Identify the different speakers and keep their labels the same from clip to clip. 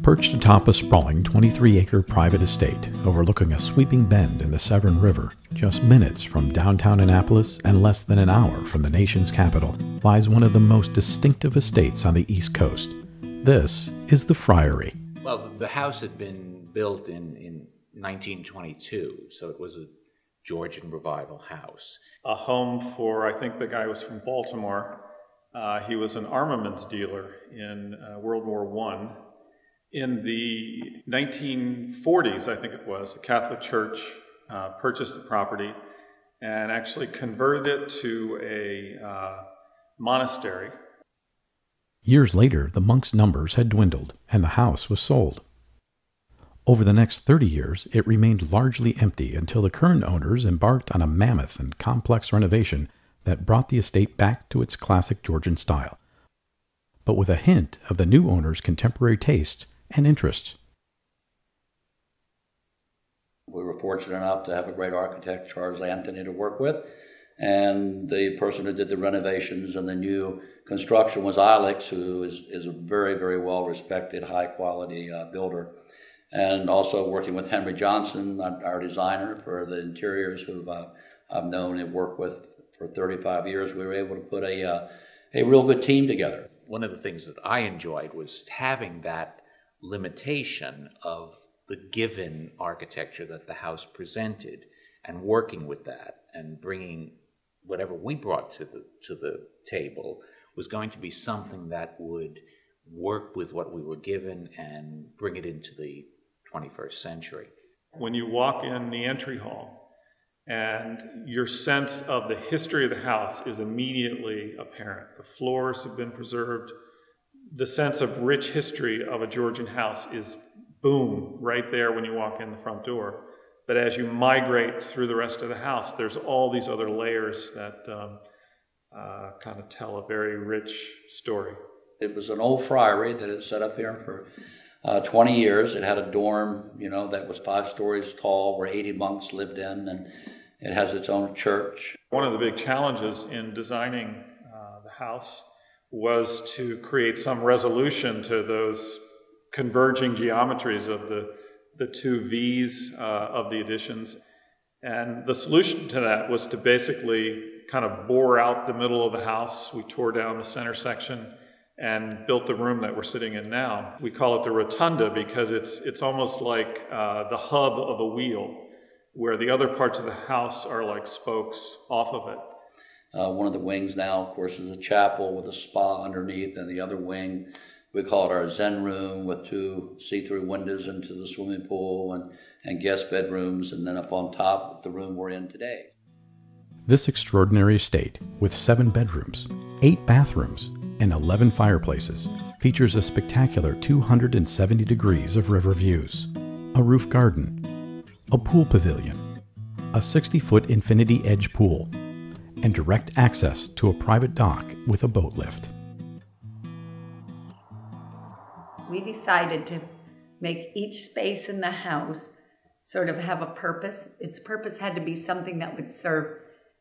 Speaker 1: Perched atop a sprawling 23-acre private estate overlooking a sweeping bend in the Severn River, just minutes from downtown Annapolis and less than an hour from the nation's capital, lies one of the most distinctive estates on the East Coast. This is the Friary.
Speaker 2: Well, the house had been built in 1922, so it was a Georgian revival house.
Speaker 3: A home for, I think the guy was from Baltimore. He was an armaments dealer in World War I. In the 1940s, I think it was, the Catholic Church purchased the property and actually converted it to a monastery.
Speaker 1: Years later, the monks' numbers had dwindled and the house was sold. Over the next 30 years, it remained largely empty until the current owners embarked on a mammoth and complex renovation that brought the estate back to its classic Georgian style, but with a hint of the new owner's contemporary taste and interests.
Speaker 4: We were fortunate enough to have a great architect, Charles Anthony, to work with, and the person who did the renovations and the new construction was Alex, who is a very, very well-respected, high-quality builder, and also working with Henry Johnson, our designer for the interiors, who I've known and worked with for 35 years. We were able to put a real good team together.
Speaker 2: One of the things that I enjoyed was having that limitation of the given architecture that the house presented and working with that and bringing whatever we brought to the table was going to be something that would work with what we were given and bring it into the 21st century.
Speaker 3: When you walk in the entry hall and your sense of the history of the house is immediately apparent. The floors have been preserved. The sense of rich history of a Georgian house is, boom, right there when you walk in the front door. But as you migrate through the rest of the house, there's all these other layers that kind of tell a very rich story.
Speaker 4: It was an old friary that had set up here for 20 years. It had a dorm, that was 5 stories tall where 80 monks lived in, and it has its own church. One
Speaker 3: of the big challenges in designing the house was to create some resolution to those converging geometries of the 2 V's of the additions. And the solution to that was to basically kind of bore out the middle of the house. We tore down the center section and built the room that we're sitting in now. We call it the rotunda because it's almost like the hub of a wheel, where the other parts of the house are like spokes off of it.
Speaker 4: One of the wings now, of course, is a chapel with a spa underneath, and the other wing, we call it our Zen room with 2 see-through windows into the swimming pool and guest bedrooms, and then up on top, the room we're in today.
Speaker 1: This extraordinary estate, with 7 bedrooms, 8 bathrooms, and 11 fireplaces, features a spectacular 270 degrees of river views, a roof garden, a pool pavilion, a 60-foot infinity edge pool, and direct access to a private dock with a boat lift.
Speaker 5: We decided to make each space in the house sort of have a purpose. Its purpose had to be something that would serve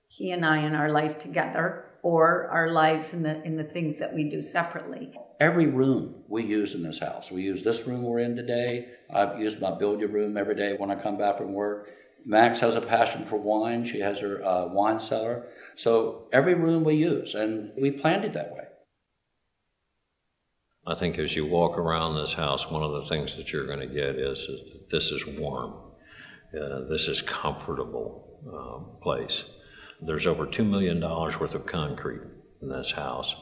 Speaker 5: he and I in our life together, or our lives in the things that we do separately.
Speaker 4: Every room we use in this house. We use this room we're in today. I use my billiard room every day when I come back from work. Max has a passion for wine. She has her wine cellar. So every room we use, and we planned it that way.
Speaker 6: I think as you walk around this house, one of the things that you're going to get is that this is warm. This is comfortable place. There's over $2 million worth of concrete in this house,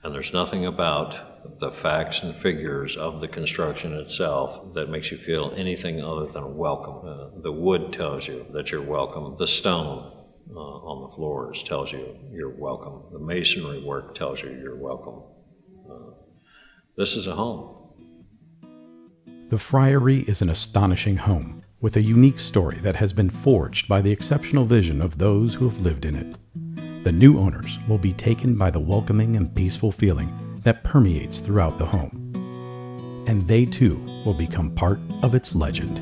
Speaker 6: and there's nothing about the facts and figures of the construction itself that makes you feel anything other than welcome. The wood tells you that you're welcome. The stone on the floors tells you you're welcome. The masonry work tells you you're welcome. This is a home.
Speaker 1: The Friary is an astonishing home, with a unique story that has been forged by the exceptional vision of those who have lived in it. The new owners will be taken by the welcoming and peaceful feeling that permeates throughout the home. And they too will become part of its legend.